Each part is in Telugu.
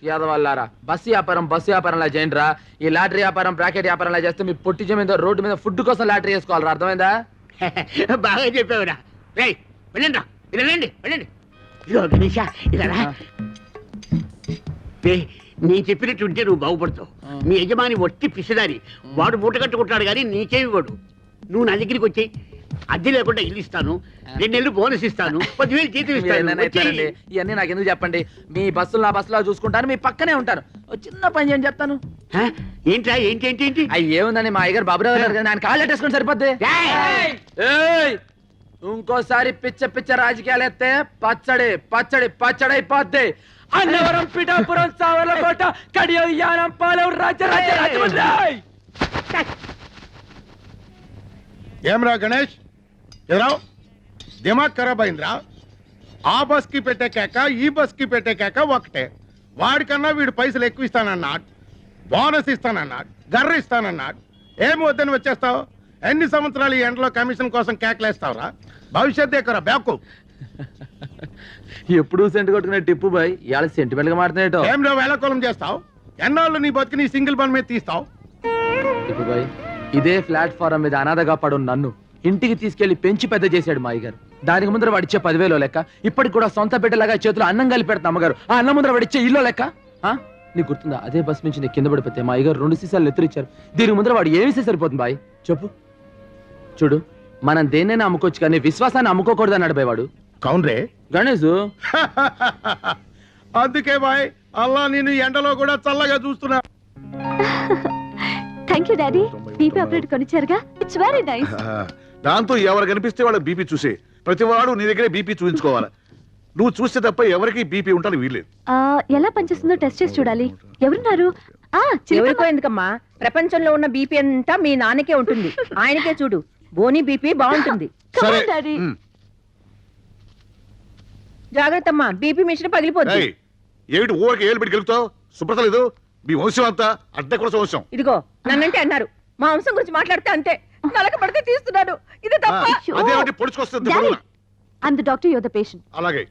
యాదవల్లారా బస్సు వ్యాపారంలా చేయండి రా. ఈ లాటరీ వ్యాపారం బ్రాకెట్ వ్యాపారంలా చేస్తే మీ పొట్టి జమీందో రోడ్డు మీద ఫుడ్ కోసం లాటరీ వేసుకోవాలరా. అర్థమైందా? బాగా చెప్పావురా. రేయ్ వెళ్ళండి, వెళ్ళండి, వెళ్ళండి. ఇదిగో గణేష ఇలా నేను చెప్పినట్టు ఉంటే నువ్వు బాగుపడతావు. మీ యజమాని వట్టి పిసిదారి, వాడు మూట కట్టుకుంటాడు కానీ నీకేమి వాడు. నువ్వు నా దగ్గరికి వచ్చి అద్దె లేకుండా ఇల్లు ఇస్తాను, 2 నెలలు బోనస్ ఇస్తాను, 10,000 జీతం ఇస్తాను. ఇవన్నీ నాకు ఎందుకు చెప్పండి. మీ బస్సులు నా బస్సులో చూసుకుంటాను, మీ పక్కనే ఉంటాను. చిన్న పని చేయని చెప్తాను. ఏంట్రా ఏంటి ఏంటి ఏంటి? అవి ఏముందని మా అయ్యగారు బాబురావు గారు ఆయన కాళ్ళు ఎట్టేసుకుని సరిపోద్ది. ఇంకోసారి పిచ్చ రాజకీయాలు ఎత్తే పచ్చడి పచ్చడి పచ్చడి అయిపోద్ది. అన్నవరం, పిఠాపురం, సావర్లకోట, కడియం, యానం, పాలెం, రాజమండ్రి. ఏమ్రా గణేష్, ఎదురావు దిమాగ్ ఖరాబ్ అయిందిరా. ఆ బస్ కి పెట్టే కేక ఈ బస్ కి పెట్టే కేక ఒకటే. వాడికన్నా వీడు పైసలు ఎక్కువ ఇస్తానన్నాడు, బోనస్ ఇస్తానన్నాడు, గర్ర ఇస్తానన్నాడు. ఏమి వద్దని వచ్చేస్తావు? ఎన్ని సంవత్సరాలు ఈ ఎండలో కమిషన్ కోసం కేకలేస్తావురా? భవిష్యత్ ఎక్కరా బ్యాకు. ఎప్పుడు సెంటు కొట్టుకునే టిప్పు బాయ్ ఇవాళ సెంటిమెంట్ గా మాట్లాడేటో. ఏం వేళకోళం చేస్తావు? ఎన్నాళ్ళు నీ బతికి నీ సింగిల్ బన్ మీద తీస్తావు? టిప్పు బాయ్, ఇదే ప్లాట్ఫారం మీద అనాథగా పడు నన్ను ఇంటికి తీసుకెళ్లి పెంచి పెద్ద చేశాడు మా అయ్యగారు. దానికి ముందర వాడిచ్చే 10,000 లెక్క, ఇప్పటికి కూడా సొంత బిడ్డలాగా చేతులు అన్నం కలిపి పెడతా అమ్మగారు. ఆ అన్నం ముందర వాడిచ్చే ఇల్లు లెక్క. నీకు గుర్తుందా? అదే బస్ నుంచి నేను కింద పడిపోతే మా అయ్యగారు 2 సీసాలు ఎత్తురిచ్చారు. దీనికి ముందర వాడు ఏమి సరిపోతుంది బాయ్ చెప్పు. చూడు, మనం దేన్నైనా అమ్ముకోవచ్చు కానీ విశ్వాసాన్ని అమ్ముకోకూడదు అన్నాడు బాయ్ వాడు. కౌన్రే గణేష్. అందుకే బాయ్ అల్లా నేను ఎండలో కూడా చల్లగా చూస్తున్నా. Thank you daddy. బీపీ ఆపరేట్ కొనిచ్చారుగా, ఇట్స్ వెరీ నైస్. దాంతో ఎవరు కనిపిస్తే వాళ్ళ బీపీ చూసే ప్రతి వాడు నీ దగ్గరే బీపీ చూపించుకోవాలి. నువ్వు చూస్తే తప్ప ఎవరికి బీపీ ఉంటాను వీల్లేదు. ఎలా పనిచేస్తుందో టెస్ట్ చేసి చూడాలి. ఎవరున్నారు? ఎవరికో ఎందుకమ్మా, ప్రపంచంలో ఉన్న బీపీ అంతా మీ నాన్నకే ఉంటుంది. ఆయనకే చూడు, బోని బీపీ బాగుంటుంది. సరే జాగ్రత్త అమ్మా, బీపీ మిషన్ పగిలిపోతుంది. ఏమిటి ఊరికి ఏళ్ళు పెట్టి గెలుపుతావు? శుభ్రత లేదు. మీ వంశం అంతా అడ్డ కూడా వంశం. ఇదిగో నన్నంటే అన్నారు, మా వంశం గురించి మాట్లాడితే అంతే. నలక పడితే తీస్తున్నాడు, ఇది తప్ప. అదేమిటి పొడుచుకొస్తుంది? I am the doctor, you are the patient. అలాగే.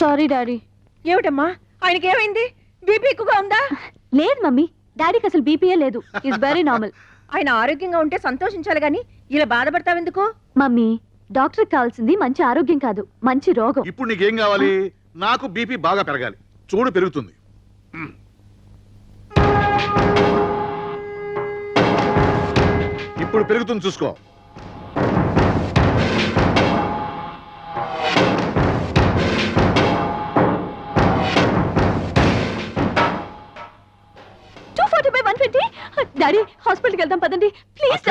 Sorry daddy. ఏమిటమ్మా, ఆయనకి ఏమైంది? బీపీ ఎక్కువగా ఉందా? లేదు మమ్మీ, డాడీకి అసలు బీపీయే లేదు. It's very normal. ఆయన ఆరోగ్యంగా ఉంటే సంతోషించాలి గాని ఇలా బాధపడతావెందుకు? మమ్మీ, డాక్టర్ కావాల్సింది మంచి ఆరోగ్యం కాదు, మంచి రోగం. ఇప్పుడు నీకేం కావాలి? నాకు బీపీ బాగా పెరగాలి. చూడు పెరుగుతుంది. ఇప్పుడు పెరుగుతుంది చూసుకో. డాడీ, హాస్పిటల్కి వెళ్దాం పదండి ప్లీజ్.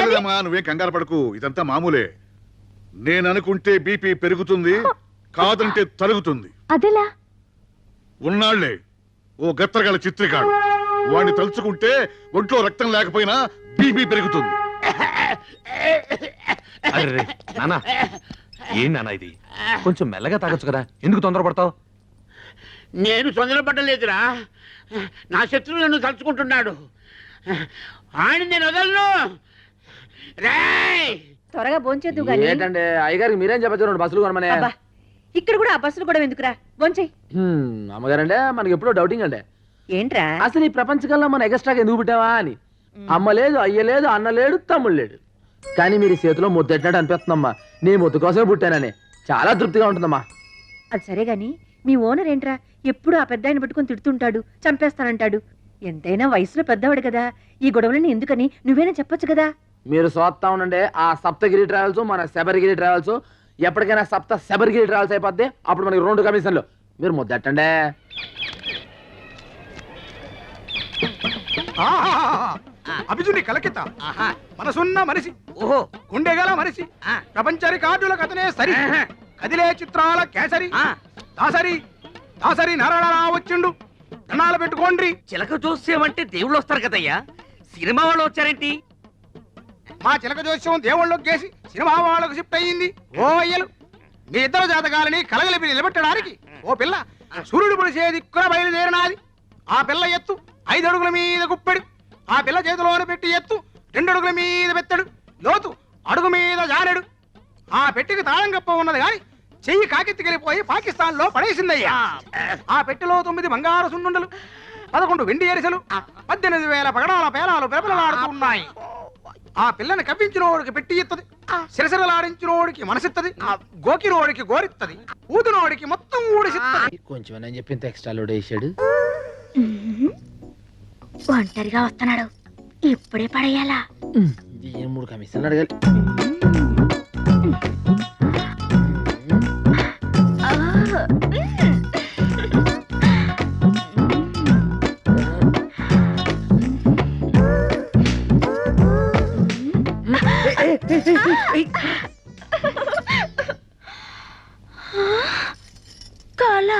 నువ్వేం కంగారు పడకు, ఇదంతా మామూలే. నేను అనుకుంటే బీపీ పెరుగుతుంది, కాదంటే తరుగుతుంది. అదెలా? ఉన్నాళ్లే ఓ గత్తరగల చిత్రికాడు, వాడిని తలుచుకుంటే ఒంట్లో రక్తం లేకపోయినా బీపీ పెరుగుతుంది. ఏం నాన్న ఇది? కొంచెం మెల్లగా తాగొచ్చు కదా, ఎందుకు తొందరపడతావు? నేను తొందరపడ్డలేదురా, నా శత్రువు నన్ను తలుచుకుంటున్నాడు. ఆయన నేను వదలను. త్వరగా భోంచేద్దు గాని. ఏంటంటే అయ్యగారికి మీరేం చెప్పచ్చు? బస్సులు కొనమనే. ఇక్కడ కూడా ఆ బస్సులు కూడా ఎందుకురా, భోంచేయి. అమ్మగారంటే మనకి ఎప్పుడో డౌటింగ్ అంటే ఏంట్రా అసలు ఈ ప్రపంచకంలో మన ఎగస్ట్రాగా ఎందుకు పుట్టావా అని. అమ్మ లేదు, అయ్య లేదు, అన్న లేడు, తమ్ముడు లేడు, కానీ మీరు చేతిలో ముద్దెట్టినట్టు అనిపిస్తుందమ్మా. నీ ముద్దు కోసమే పుట్టానని చాలా తృప్తిగా ఉంటుందమ్మా. అది సరే గాని మీ ఓనర్ ఏంట్రా ఎప్పుడు ఆ పెద్ద ఆయన పట్టుకుని తిడుతుంటాడు, చంపేస్తానంటాడు. ఎంతైనా వయసులో పెద్దవాడు కదా, ఈ గొడవలని ఎందుకని నువ్వేనా చెప్పొచ్చు కదా. మీరు చూస్తా ఉండండి, ఆ సప్తగిరి ట్రావెల్స్ మన శబరిగిరి ట్రావెల్స్ ఎప్పటికైనా శబరిగిరి ట్రావెల్స్ అయిపోద్ది. అప్పుడు మనకి 2 కమిషన్లు. మీరు ముద్దెట్టండి. అభిజుని కలకిత మనసున్న మనిషి, ఓహో గుండెగల మనిషి, ప్రపంచ రికార్డుల కథనే సరి, కదిలే చిత్రాల కేసరి, దాసరి దాసరి నారాయణ వచ్చిండు. దండాలు పెట్టుకోండి. చిలక జోస్యం దేవుళ్ళు వస్తారు కదయ్యా, సినిమా వాళ్ళు వచ్చారేంటి? మా చిలక జోస్యం దేవుళ్ళకి కేసి సినిమా వాళ్ళకు షిఫ్ట్ అయ్యింది. ఓ అయ్యలు, మీ ఇద్దరు జాతకాలని కలగలిపి నిలబెట్టడానికి ఓ పిల్ల సూర్యుడు పొడిసే దిక్కున బయలుదేరినాది. ఆ పిల్ల ఎత్తు 5 అడుగుల మీద గుప్పెడు, ఆ పిల్ల చేతిలోనే పెట్టి ఎత్తు 2 అడుగుల మీద పెత్తడు, లోతు అడుగు మీద జానెడు. ఆ పెట్టికి తాళం కప్ప ఉన్నది గాని చెయ్యి కాకెత్తికెళ్ళిపోయి పాకిస్తాన్ లో పడేసిందయ్యా. ఆ పెట్టెలో 9 బంగారు సున్నుండలు, 11 వెండి ఎరిసెలు, 18,000 పగడాల పేలాలు పెరపలలాడుతున్నాయి. ఆ పిల్లని కవ్వించినోడికి పెట్టి ఇత్తది, సిరసిరలాడించినోడికి మనసిత్తది, గోకినోడికి గోరిత్తది, ఊదినోడికి మొత్తం ఊడిసిత్తది. కొంచెం అని చెప్పి ఇంత ఎక్స్ట్రా లోడ్ వేసాడు. ఒంటరిగా వస్తున్నాడు, ఇప్పుడే పడేయాలా? దీని 3 కమిషన్లు అడగాలి. కళ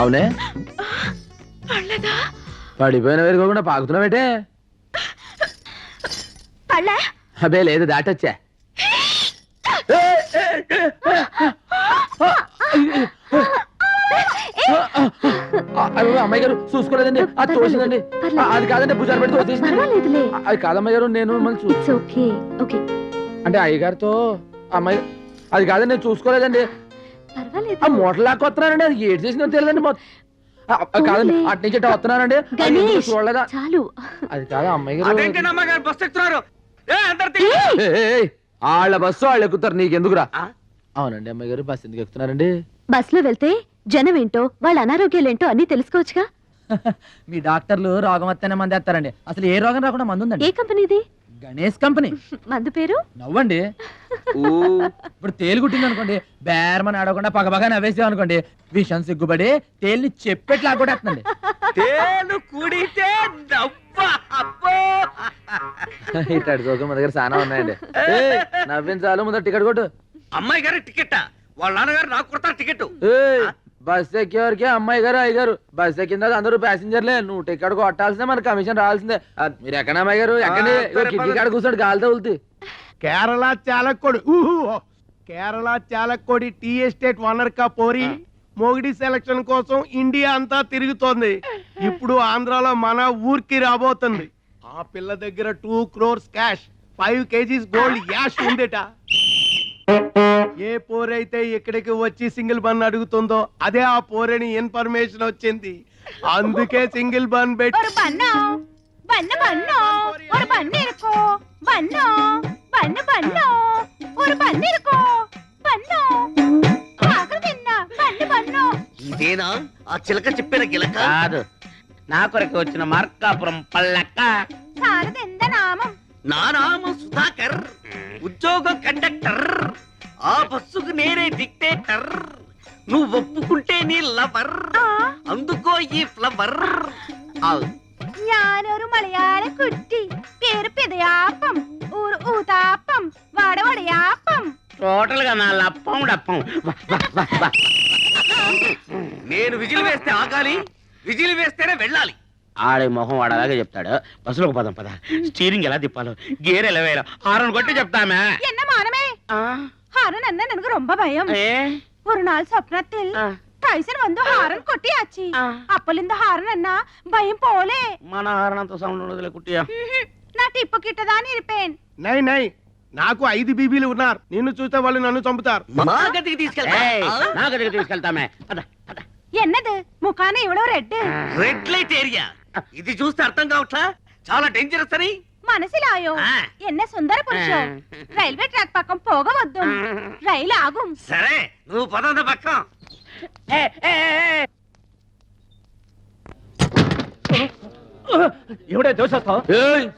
అవునే పడిపోయిన వేరుకోకుండా పాకుతున్నావేటే? పళ్ళ అబే లేదు, దాటొచ్చా. అమ్మాయి గారు చూసుకోలేదండి, అది తోసిందండి. అది కాదండి, భుజాలు పెట్టి తోసేసింది. పర్వాలేదులే. అది కాదమ్మాయి గారు, నేను మిమ్మల్ని ఇట్స్ ఓకే ఓకే అంటే అయ్యగారితో అమ్మాయి అది కాదండి, నేను చూసుకోలేదండి. పర్వాలేదు. ఆ మూటలు లాక్కొస్తున్నానండి, అది ఏడు చేసిందో తెలియదండి. కాదండి, అటు నుంచి ఇటు వస్తున్నానండి, అది ఎందుకు చూడలేదా? చాలు. అది కాదు అమ్మాయి గారు. అదేంటండి అమ్మగారు బస్ ఎక్కుతున్నారు? వాళ్ళ బస్సు వాళ్ళు ఎక్కుతారు, నీకెందుకురా? అవునండి అమ్మాయి గారు, బస్సు ఎందుకు ఎక్కుతున్నారండి? బస్ లో వెళ్తే జనం ఏంటో వాళ్ళ అనారోగ్యాలేంటో అన్ని తెలుసుకోవచ్చుగా. మీ డాక్టర్లు రోగం వస్తేనే మంది వేస్తారండి. అసలు ఏ రోగం రాకుండా మందు ఉందండి. ఏ కంపెనీది? గణేష్ కంపెనీ. మందు పేరు? నవ్వండి. ఇప్పుడు తేలు కుట్టింది అనుకోండి, బేరమని ఆడకుండా పగపగా నవ్వేసాం అనుకోండి, విషం సిగ్గుపడి తేలిని చెప్పెట్లా కొట్టేస్తుందండి. తేలు కుడితే ఇట్లాంటి జోకులు మన దగ్గర చాలా ఉన్నాయండి. నవ్వించాలు ముందర టికెట్ కొట్టు. అమ్మాయి గారి టికెట్ వాళ్ళ నాన్నగారు నాకు కొడతారు టికెట్. బస్ ఎక్కేవారికి అమ్మాయి గారు అయ్యగారు, బస్ ఎక్కిన అందరూ ప్యాసింజర్లే. నువ్వు టికెట్ కొట్టాల్సిందే, మన కమిషన్ రావాల్సిందే. మీరు ఎక్కడ అమ్మాయి గారు ఎక్కడి కిటికీ కాడ కూర్చోండి, గాలి తగులుతుంది. Kerala Chalakudy Kerala Chalakudy tea estate owner కా పోరి మొగిడి సెలక్షన్ కోసం ఇండియా అంతా తిరుగుతోంది. ఇప్పుడు ఆంధ్రాలో మన ఊరికి రాబోతుంది. ఆ పిల్ల దగ్గర 2 crores క్యాష్, 5 kgs గోల్డ్ యాష్ ఉందేట. ఏ పోరైతే ఇక్కడికి వచ్చి సింగిల్ బన్ అడుగుతుందో అదే ఆ పోరని ఇన్ఫర్మేషన్ వచ్చింది. అందుకే సింగిల్ బన్ పెట్టి ఇదేనా ఆ చిలక చెప్పిన గిలక? కాదు, నా కొరకు వచ్చిన మార్కాపురం పల్లెక్క. నా నామం సుధాకర్, ఉద్యోగం కండక్టర్. ఆ బస్సుకు నేనే డిక్టేటర్. నువ్వు ఒప్పుకుంటే నీ లవర్, అందుకో ఈ ఫ్లవర్. ഞാനൊരു മലയാള കുട്ടി, പേര് പിതയാപ്പം, ഊർ ഊതാപ്പം, വടവടയാപ്പം. టోటల్ గా నా లప్పం డప్పం. నేను విజిల్ వేస్తే ఆగాలి, విజిల్ వేస్తేనే వెళ్ళాలి. ఆడే మొహం వాడలాగే చెప్తాడు. బస్సులోకి పదం పద. స్టీరింగ్ ఎలా తిప్పాలో, గేర్ ఎలా వేయాలో హారన్ కొట్టి చెప్తామే. என்ன மானமே, ஹாரன் என்ன எனக்கு ரொம்ப பயம். ஒரு நாள் சொப்னத்தில் டைசன் வந்து హారన్ కొట్టియాచి. అప్పలింద హారన్ అన్న భయం పోలే. మన హారన్ అంత సౌండ్ ఉండదులే కుట్టియా. నా టిప్పు కిట్టదాని ఇరిపేన్. నై నై, నాకు 5 బీబీలు ఉన్నారు. నిన్ను చూస్తే వాళ్ళు నన్ను చంపుతారు. మా గదికి తీసుకెళ్తా. నా గదికి తీసుకెళ్తామే. పద పద. ఎన్నది ముఖాన ఇవ్వడం రెడ్. Red light area. ఇది చూస్తే అర్థం కావట్లా, చాలా డేంజరస్ అని. మనసిలాయో ఎన్న సుందర పురుషో. రైల్వే ట్రాక్ పక్కం పోగవద్దు, రైలు ఆగుం. సరే నువ్వు పదంత పక్కం. ఎవడే దోషేస్తావు?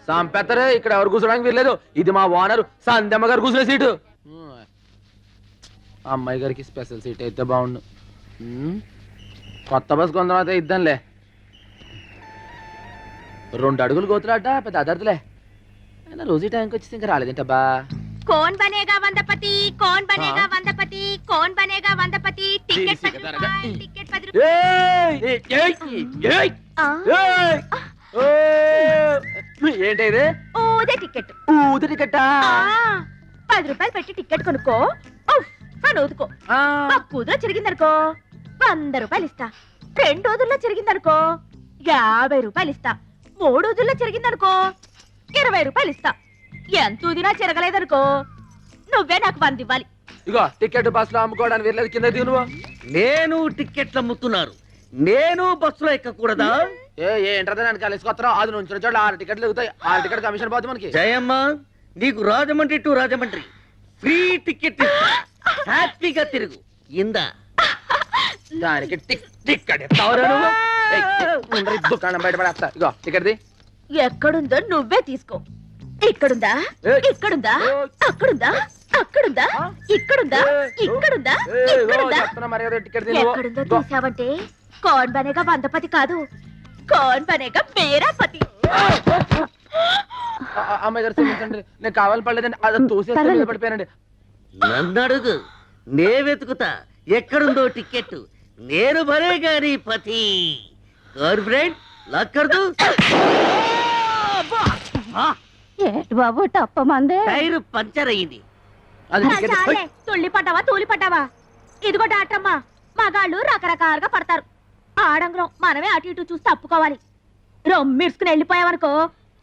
సంపెత్తరే, ఇక్కడ ఎవరు కూర్చోడానికి వీల్లేదు. ఇది మా ఓనరు సంధ్యమ్మ గారు కూర్చునే సీటు. అమ్మాయి గారికి స్పెషల్ సీట్ అయితే బాగుండు. కొత్త బస్ కొంత అయితే ఇద్దాంలే. 2 అడుగులు కోతులాట, పెద్ద అదర్దులే. అయినా రోజు ఈ టైంకి వచ్చేసి ఇంకా రాలేదేంటబ్బా. कौन बनेगा वंदपति, कौन बनेगा वंदपति, कौन बनेगा वंदपति. टिकट 10 रुपये, टिकट 10 रुपये. ఆ, ఏంటి ఇది ఊదే టికెట్ ఊది టికెట్టా? 10 రూపాయలు పెట్టి టికెట్ కొనుక్కో ఉఫ్, అని ఊదుకో. ఒక్క ఊదులో చెరిగిందనుకో 100 రూపాయలు ఇస్తా. 2 ఊదుల్లో చెరిగిందనుకో 50 రూపాయలు ఇస్తా. 3 ఊదుల్లో చెరిగిందనుకో 20 రూపాయలు ఇస్తా. ఎంత ఊదినా చెరగలేదనుకో నువ్వే నాకు 100 ఇవ్వాలి. ఇగో టికెట్ బస్ లో అమ్ముకోవడానికి వెళ్ళేది కింద దిగు నువ్వు. నేను టికెట్లు అమ్ముతున్నారు, నేను బస్సులో ఎక్కకూడదా? ఏంటది నన్ను కలిసికొత్తరావు అది నుంచి చోట్ల 6 టికెట్లు ఎగుతాయి. 6 టికెట్ కమిషన్ పోతుంది మనకి. జయమ్మ, నీకు Rajahmundry to Rajahmundry free ticket హ్యాపీగా తిరుగు. ఇందా దానికి టికెట్ ఎత్తావురా నువ్వు? ముందర ఈ దుకాణం బయట పడేస్తా. ఇగో టికెట్ ది. ఎక్కడుందో నువ్వే తీసుకో. ఇక్కడుందా, ఇక్కడుందా, అక్కడుందా, అక్కడుందా, ఇక్కడుందా, ఇక్కడుందా, ఇక్కడుందా, చెప్తున్నా మర్యాద టికెట్ ది నువ్వు. ఎక్కడుందో తీసావంటే కౌన్ బనేగా 100పతి కాదు, కౌన్ బనేగా మేరాపతి. అమ్మాయి గారు క్షమించండి, నేను కావాలి పడలేదండి. అది తోసేస్తే మీద పడిపోయానండి. నన్ను అడుగు, నే వెతుకుతా ఎక్కడుందో టికెట్. నేను భలే గాని పతి. గర్ల్ ఫ్రెండ్ లక్కర్దు. ఏంటి బాబు టప్ప మందే? టైర్ పంచర్ అయింది. అది టికెట్ చాలే, తుళ్ళి పడ్డావా తూలి పడ్డావా? ఇదిగో డాక్టరమ్మా, మగాళ్ళు రకరకాలుగా పడతారు. ఆడంగురం మనమే అటు ఇటు చూసి తప్పుకోవాలి. రొమ్మిడ్చుకుని వెళ్ళిపోయావనుకో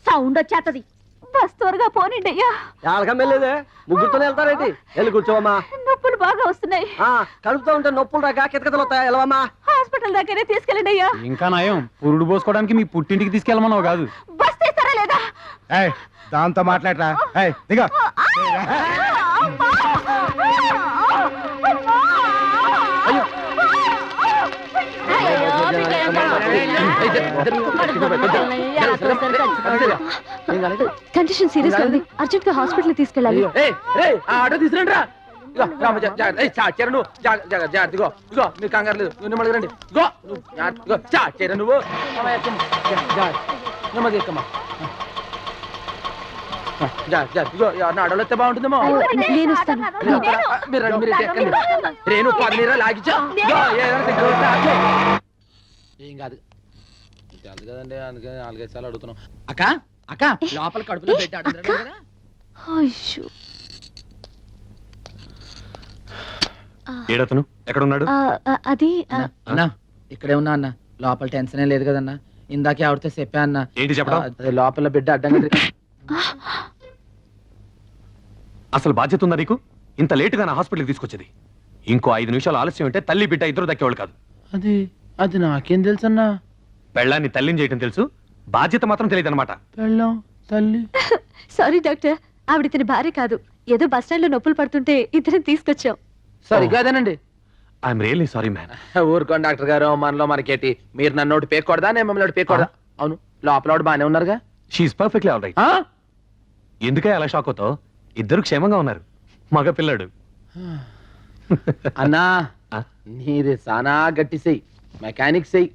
సౌండ్ వచ్చేస్తది. బస్ త్వరగా పోనండి అయ్యా. వెళ్ళలేదే ముగ్గురుతోనే వెళ్తారేంటి? వెళ్ళి కూర్చోవమ్మా. నొప్పులు బాగా వస్తున్నాయి. కడుపుతో ఉంటే నొప్పులు రాక కితకితలు వస్తాయి. వెళ్ళవమ్మా. హాస్పిటల్ దగ్గరే తీసుకెళ్ళండి అయ్యా. ఇంకా నయం, పురుడు పోసుకోవడానికి మీ పుట్టింటికి తీసుకెళ్ళమన్నావు కాదు. బస్ తీస్తారా లేదా? ఏయ్, దాంతో మాట్లాడరా. ఏయ్, దిగ. కండిషన్ సీరియస్ గా ఉంది. అర్జెంట్ గా హాస్పిటల్ తీసుకెళ్ళాలి. ఆటో తీసుకురండి రా. ఇగో రామ చాచారు నువ్వు. జాగ్రత్త. ఇగో ఇగో మీరు కంగారు లేదు. నువ్వు నెమ్మది రండి. ఇగో ఇగో చాచారు నువ్వు. నెమ్మది ఎక్కమ్మా. ఇగో ఎవరిని ఆడోళ్ళు వస్తే బాగుంటుందేమో. నేను వస్తాను. మీరు రండి, మీరు ఎక్కండి. రేణు 10 నీరా లాగిచ్చా. ఏం కాదు తెలుసు కదండి, అందుకని 4-5 సార్లు అడుగుతున్నాం. అక్క అక్క లోపల కడుపులో పెట్టి అయ్యో. ఏడతను ఎక్కడున్నాడు? అది అన్నా ఇక్కడే ఉన్నా అన్న. లోపల టెన్షన్ లేదు కదన్నా. ఇందాకే ఆవిడతో చెప్పా అన్న. ఏంటి చెప్పడం? అదే లోపల బిడ్డ అడ్డంగా అసలు బాధ్యత ఉందా నీకు? ఇంత లేటుగా నా హాస్పిటల్కి తీసుకొచ్చేది. ఇంకో 5 నిమిషాలు ఆలస్యం అంటే తల్లి బిడ్డ ఇద్దరు దక్కేవాళ్ళు కాదు. అది నాకేం తెలుసు అన్నా. పెళ్ళాన్ని తల్లిని చేయటం తెలుసు, బాధ్యత మాత్రం తెలియదు అనమాట. పెళ్ళాం తల్లి. సారీ డాక్టర్, ఆవిడ ఇతని భార్య కాదు. ఏదో బస్ స్టాండ్ లో నొప్పులు పడుతుంటే ఇద్దరం తీసుకొచ్చాం. సరిగ్గా అదేనండి. I'm really sorry man. ఊరుకోండి డాక్టర్ గారు, మనలో మనకేటి. మీరు నన్ను ఒకటి పేకూడదా, నేను మిమ్మల్ని ఒకటి పేకూడదా? అవును, లోపల వాడు బానే ఉన్నారుగా. She's perfectly all right. ఎందుకే అలా షాక్ అవుతావు? ఇద్దరు క్షేమంగా ఉన్నారు. మగ పిల్లాడు. అన్నా నీది సానా గట్టి సెయ్యి, మెకానిక్ సెయ్యి,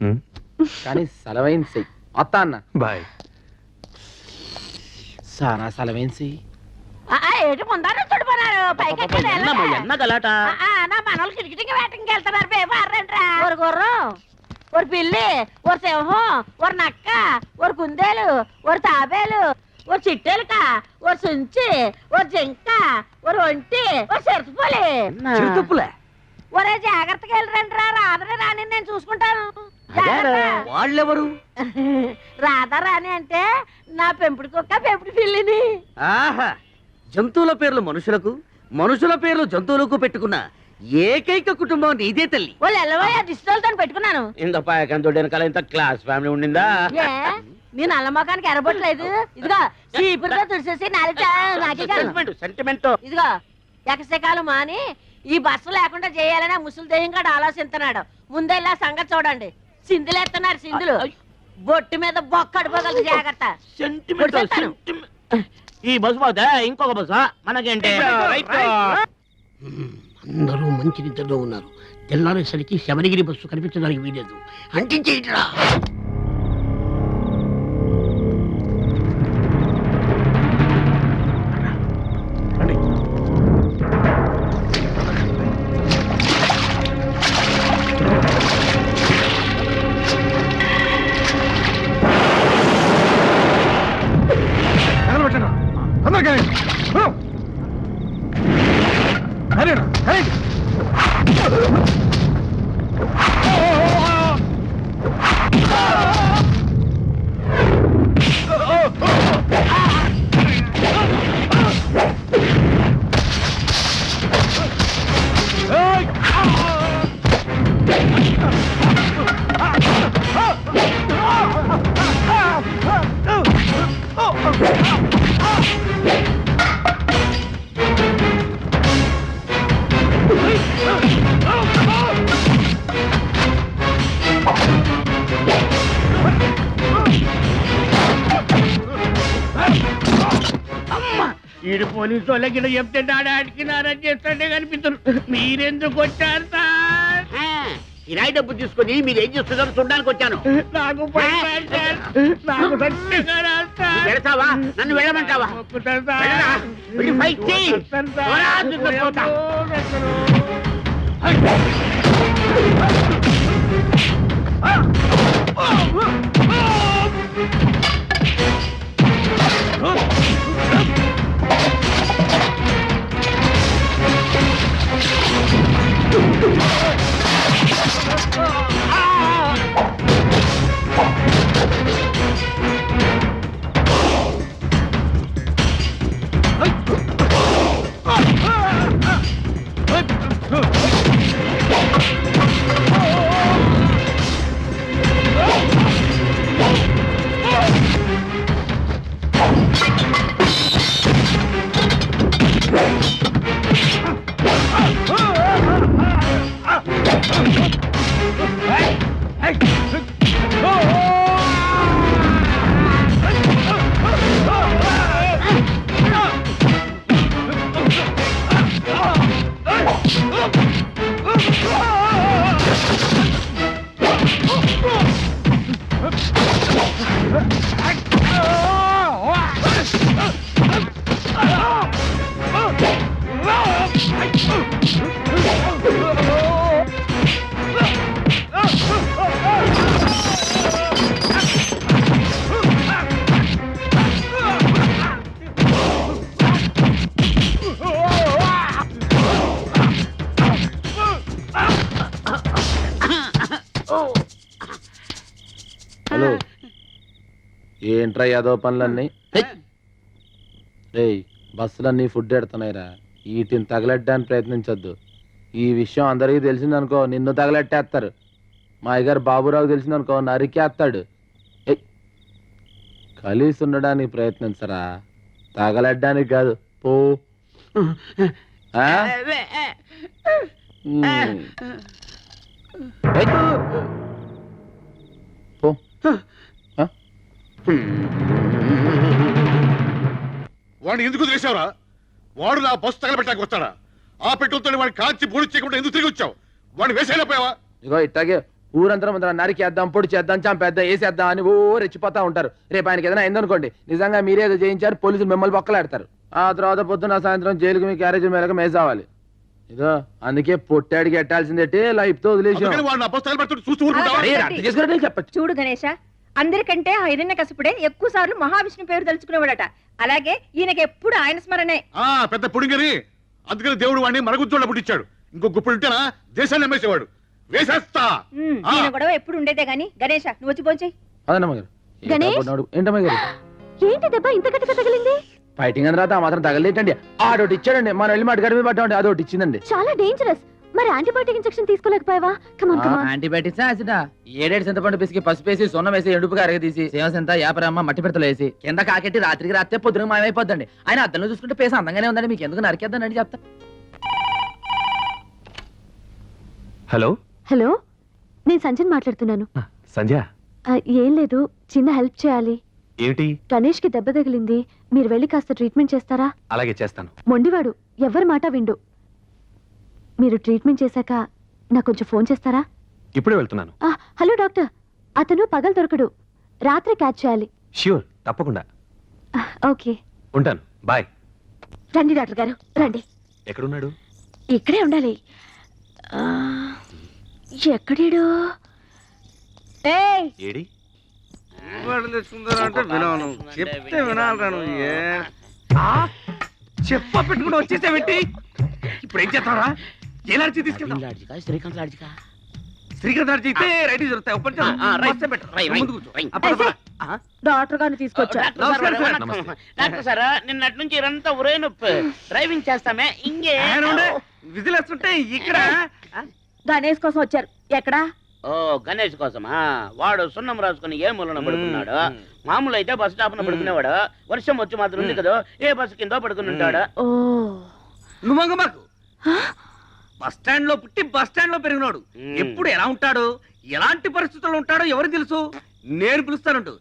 కానీ సలవైన సెయ్యి. వస్తా అన్న. బాయ్. సానా సలవైన సెయ్యి. ఏటి ముందారు చుడిపోనారు గలాట నా మనోళ్ళు కిటికీ వేటకి వెళ్తున్నారు. బేబారంట్రా ఒక గుర్రం, ఒక పిల్లి, ఒక సింహం, ఒక నక్క, ఒక కుందేలు, ఒక తాబేలు, ఒక చిట్టెలుక, ఒక సుంచి, ఒక జింక, ఒక ఒంటి, ఒక చెరుతుపులి. చిరుతుప్పులే. ఒరే జాగ్రత్తగా వెళ్ళరంట్రా. రాధని రాని నేను చూసుకుంటాను. వాళ్ళెవరు? రాధా రాని అంటే నా పెంపుడు కుక్క, పెంపుడు పిల్లిని. ఆహా, జంతువుల పేర్లు మనుషులకు, మనుషుల పేర్లు జంతువులకు పెట్టుకున్న ఏకైక కుటుంబం నీదే తల్లి. వాళ్ళు ఎల్లవయ్యా దిష్టితో పెట్టుకున్నాను. ఇంత పాయకంతో వెనకాల ఇంత క్లాస్ ఫ్యామిలీ ఉండిందా? ఏ నీ నల్ల మొఖానికి ఎరబొట్టలేదు. ఇదిగో చీపురుగా తుడిసేసి నాకే సెంటిమెంట్. ఇదిగో ఎకసకాలు మాని ఈ బస్సు లేకుండా చేయాలని ముసలి దెయ్యం కూడా ఆలోచిస్తున్నాడు. ముందెల్లా సంగతి చూడండి. సింధులేస్తున్నారు సింధులు. బొట్టు మీద బొక్క అడిపోగలదు. జాగ్రత్త. ఈ బస్సు పోతే ఇంకొక బస్సు మనకేంటి? అందరూ మంచి నిద్రలో ఉన్నారు. తెల్లారేసరికి శబరిగిరి బస్సు కనిపించడానికి వీలేదు. అంటించేయట్రా. ఈడు పోలీసు వాళ్ళకి ఇలా చెప్తే డాడాడికి నారా చేస్తాడే కనిపిస్తారు. మీరెందుకు వచ్చారు సార్? కిరాయి డబ్బు తీసుకొని మీరు ఏం చేస్తున్నారో చూడడానికి వచ్చాను. నాకు వెళతావా? నన్ను వెళ్ళమంటావా? వెళ్ళరా? వెళ్ళి ఫైట్ చెయ్యి. పోరా, దున్నపోతా. హలో, ఏంట్రా యాదో పనులన్నీ? రేయ్, బస్సులన్నీ ఫుడ్ ఎడుతున్నాయిరా, వీటిని తగలెట్టడానికి ప్రయత్నించొద్దు. ఈ విషయం అందరికీ తెలిసిందనుకో నిన్ను తగలెట్టేస్తారు. మా అయ్యగారు బాబురావు తెలిసిందనుకో నరికేస్తాడు. కలిసి ఉండడానికి ప్రయత్నించరా, తగలెట్టడానికి కాదు. పో. పో. వాడిని ఎందుకు వదిలేసావురా? వాడు నా బస్సు తగలబెట్టాక వస్తాడా? ఆ పెట్రోల్తో వాడిని కాల్చి పొడి చేయకుండా ఎందుకు తిరిగి వచ్చావు? వాడిని వేసేయలేకపోయావా? ఇగో ఇట్టాగే ఊరంతా ముందర నరికేద్దాం, పొడి చేద్దాం, చంపేద్దాం, వేసేద్దాం అని ఓ రెచ్చిపోతా ఉంటారు. రేపు ఆయనకి ఏదైనా అయిందనుకోండి, నిజంగా మీరే ఏదో చేయించారు, పోలీసులు మిమ్మల్ని బొక్కలాడతారు. ఆ తర్వాత పొద్దున్న సాయంత్రం జైలుకి మీ క్యారేజ్ మేరకు మేసావాలి. ఇదో అందుకే పొట్టాడికి ఎట్టాల్సిందేంటి, లైఫ్ తో వదిలేసి వాడు నా బస్సు తగలబెట్టు చూస్తూ ఊరుకుంటావా? చెప్పచ్చు. చూడు గణేష, అందరికంటే ఆ హిరణ్యకశిపుడే ఎక్కువ సార్లు మహావిష్ణు పేరు తలుచుకునేవాడట. అలాగే ఈయనకి ఎప్పుడు ఆయన స్మరణే. ఆ పెద్ద పుడింగని, అందుకని దేవుడు వాడిని మరగుజ్జోళ్ళ పుట్టించాడు. ఇంకో గుప్పుడు ఉంటేనా దేశాన్ని నమ్మేసేవాడు. వేసేస్తా. ఈయన గొడవ ఎప్పుడు ఉండేదే గాని. గణేష, నువ్వు వచ్చి పోంచేయి. అదన్నమ్మ గారు. గణేష్? ఏంటమ్మ గారు? ఏంటి దెబ్బ ఇంత గట్టిగా తగిలింది? ఫైటింగ్ అని తర్వాత ఆ మాత్రం తగలేటండి. ఆడోటి ఇచ్చాడండి, మనం వెళ్ళి మాట గడిపి పట్టామండి, అదొకటి ఇచ్చిందండి. చాలా డేంజరస్. మరి యాంటీబయాటిక్ ఇంజెక్షన్ తీసుకోలేకపోయావా? కమాన్ కమాన్. యాంటీబయాటిక్స్ యాసిడా? ఏడేడు చింతపండు పిసికి పసుపు వేసి సొన్నం వేసి ఎండుపుగా అరగదీసి సేవసంత యాపరమ్మ మట్టి పెడతలు వేసి కింద కాకెట్టి రాత్రికి రాత్రే పొద్దున మాయమైపోద్దండి. ఆయన అద్దంలో చూసుకుంటే పేస అందంగానే ఉందండి, మీకు ఎందుకు నరికేద్దానండి చెప్తా. హలో హలో, నేను సంజయ్ మాట్లాడుతున్నాను. సంధ్య, ఏం లేదు, చిన్న హెల్ప్ చేయాలి. ఏమిటి? గణేష్ కి దెబ్బ తగిలింది, మీరు వెళ్ళి కాస్త ట్రీట్మెంట్ చేస్తారా? అలాగే చేస్తాను. మొండివాడు, ఎవరి మాట విండు. మీరు ట్రీట్మెంట్ చేశాక నాకు కొంచెం ఫోన్ చేస్తారా? ఇప్పుడే వెళ్తున్నాను. హలో డాక్టర్, అతను పగలు దొరకడు, రాత్రి క్యాచ్ చేయాలి. ష్యూర్, తప్పకుండా. ఓకే, ఉంటాను. బాయ్. రండి డాక్టర్ గారు, రండి. ఎక్కడున్నాడు? ఇక్కడే ఉండాలి. ఎక్కడీడు? ఏడి? చెప్తే వినాలరా? చెప్ప పెట్టుకుంటూ వచ్చేసావేంటి? ఇప్పుడు ఏం చేస్తావరా? ఏ లాడ్జి తీసుకెళ్తాం? శ్రీకాంత్ లాడ్జికా? శ్రీకాంత్ లాడ్జి అయితే రైట్ జరుగుతాయి. డాక్టర్ గారిని తీసుకొచ్చా. డాక్టర్ సార్, నిన్నటి నుంచి ఇదంతా ఒరే నొప్పి. డ్రైవింగ్ చేస్తామే ఇంకే విజిల్ వేస్తుంటే ఇక్కడ గణేష్ కోసం వచ్చారు. ఎక్కడా? ఓ గణేష్ కోసమా? వాడు సున్నం రాసుకుని ఏ మూలన పడుకున్నాడు? మామూలు అయితే బస్ స్టాప్ న పడుకునేవాడు. వర్షం వచ్చి మాత్రం ఉంది కదా, ఏ బస్సు కింద పడుకుని ఉంటాడు. ఓ నువ్వు మాకు బస్ స్టాండ్ లో పుట్టి బస్ స్టాండ్ లో పెరిగినాడు. ఎప్పుడు ఎలా ఉంటాడు, ఎలాంటి పరిస్థితుల్లో ఉంటాడో ఎవరు తెలుసు? నేను పిలుస్తానంటు.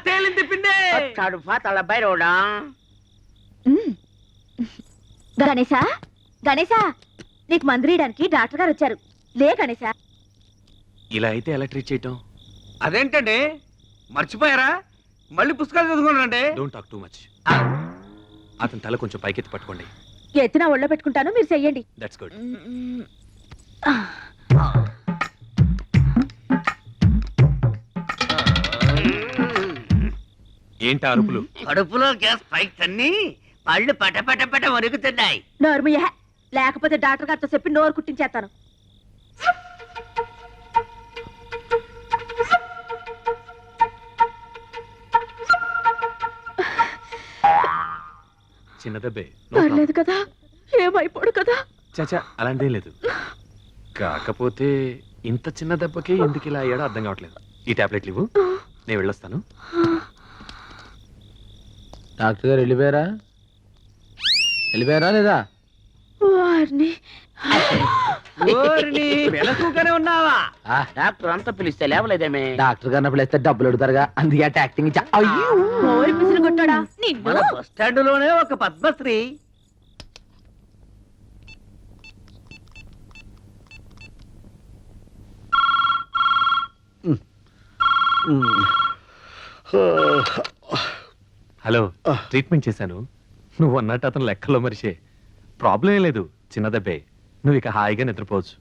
తేలింది పిండే. కడుపా తల బైరోడా. గణేశా గణేశా, నీకు మందురీయడానికి డాక్టర్ గారు వచ్చారు. లే గణేశా. ఇలా అయితే ఎలా ట్రీట్ చేయటం? అదేంటండి మర్చిపోయారా? మళ్ళీ పుస్తకాలు చదువుకున్నారండి. Don't talk too much. అతని తల కొంచెం పైకెత్తి పట్టుకోండి. ఎత్తిన ఒళ్ళో పెట్టుకుంటాను, మీరు చెయ్యండి. That's good. ఏంటి అరుపులు? కడుపులో గ్యాస్ పైకి తన్ని పళ్ళు పట పట పట వరుగుతున్నాయి. నోర్మయ్య, లేకపోతే డాక్టర్ గారితో చెప్పి నోరు కుట్టించేస్తాను. చిన్న దెబ్బే. పర్లేదు కదా, ఏమైపోడు కదా. చాచా అలాంటిదేం లేదు. కాకపోతే ఇంత చిన్న దెబ్బకి ఎందుకు ఇలా అయ్యాడో అర్థం కావట్లేదు. ఈ టాబ్లెట్లు ఇవ్వు, నేను వెళ్ళొస్తాను. డాక్టర్ గారు వెళ్ళిపోయారా? వెళ్ళిపోయారా లేదా? వారిని వెనకగానే ఉన్నావా? డాక్టర్ అంతా పిలిస్తే లేవలేదేమే? డాక్టర్ గారిని పిలిస్తే డబ్బులు అడుగుతారుగా, అందుకే అట్ట యాక్టింగ్ ఇచ్చా. అయ్యో నోరు పిసిరి కొట్టాడా నిన్ను? మన బస్ స్టాండ్ లోనే ఒక పద్మశ్రీ. హలో, ట్రీట్మెంట్ చేశాను. నువ్వు అన్నట్టు అతను లెక్కలో మరిషే. ప్రాబ్లం ఏం లేదు, చిన్న దెబ్బే. నువ్వు ఇక హాయిగా నిద్రపోవచ్చు.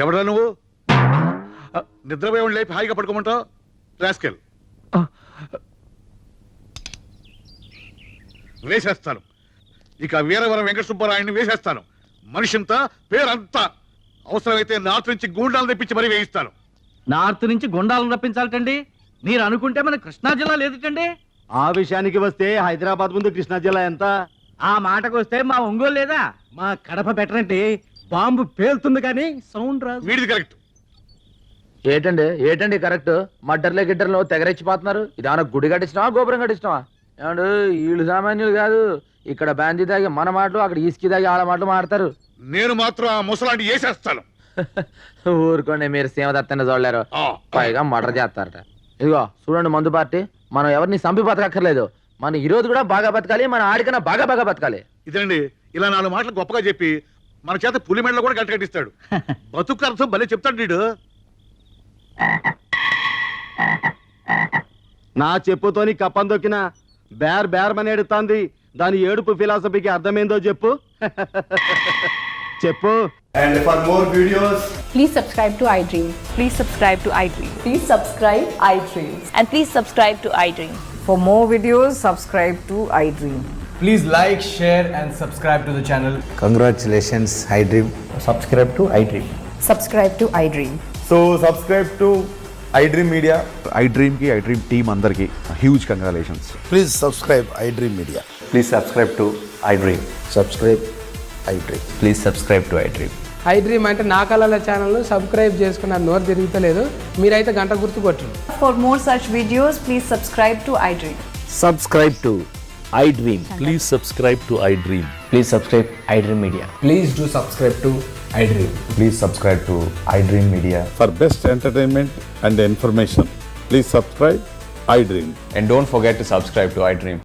ఎవడా నువ్వు? నిద్రపోయి లేపి హాయిగా పడుకోమంటావు? రాస్కెల్, వేసేస్తాను. ఇక వీరవరం వెంకట సుబ్బారాయుడిని వేసేస్తాను. మనిషింతా పేరంతా. అవసరమైతే నార్త్ నుంచి గూండాలు తెప్పించి మరీ వేయిస్తాను. నార్త్ నుంచి గుండాలను రప్పించాలటండి. మీరు అనుకుంటే మన కృష్ణా జిల్లా లేదుటండి. ఆ విషయానికి వస్తే హైదరాబాద్ ముందు కృష్ణా జిల్లా ఎంత? ఆ మాటకు వస్తే మా ఒంగోలు లేదా? మా కడప బెటరంటే బాంబు పేలుతుంది కానీ సౌండ్ రాదు. వీడిది కరెక్ట్. ఏటండి కరెక్ట్? మడ్డర్లే గిడ్డర్లు తెగరెచ్చిపోతున్నారు. ఇదేమన్నా గుడి కట్టించినావా, గోపురం కట్టించినావా? ఏమండు, వీళ్ళు సామాన్యులు కాదు. ఇక్కడ బ్యాందీ దాగి మన మాటలు, అక్కడ ఈస్కి దాగి ఆడ మాటలు మాడతారు. నేను మాత్రం ఆ ముసలాంటి వేసేస్తాను. ఊరుకోండి, మీరు సీమదత్తని చూడలేరు. పైగా మర్డర్ చేస్తారట. ఇదిగో చూడండి, మందు పార్టీ. మనం ఎవరిని సంపి బతకక్కర్లేదు. మన ఈ రోజు కూడా బాగా బతకాలి, మన ఆడికన్నా బాగా బాగా బతకాలి. ఇదండి, ఇలా 4 మాటలు గొప్పగా చెప్పి మన చేత పులి మెడలో కూడా గంట కట్టిస్తాడు. బతుకు అర్థం భలే చెప్తాడు వీడు. నా చెప్పుతోని కప్పం దొక్కిన బేర్ బేరమని ఎడుతాంది. దాని ఏడుపు ఫిలాసఫీకి అర్థమైందో చెప్పు. చెప్పు. And for more videos, please subscribe to iDream. Please subscribe to iDream. Please subscribe iDream. And please subscribe to iDream. For more videos, subscribe to iDream. please like, share and subscribe to the channel. Congratulations, iDream. Subscribe to iDream. Subscribe to iDream. So subscribe to iDream Media. iDream ki iDream team andarki huge congratulations. Please subscribe iDream Media. Please subscribe to iDream. Subscribe iDream. Please subscribe to iDream. iDream అంటే నా కళల ఛానల్ సబ్స్క్రైబ్ చేసుకున్న నోరు తిరుగుతలేదు. మీరైతే గంట గుర్తు కొట్టండి. For more such videos, please subscribe to iDream. Subscribe to iDream. Please subscribe to iDream. Please subscribe iDream Media. Please do subscribe to iDream. Please subscribe to iDream Media. For best entertainment and information, please subscribe iDream. And don't forget to subscribe to iDream.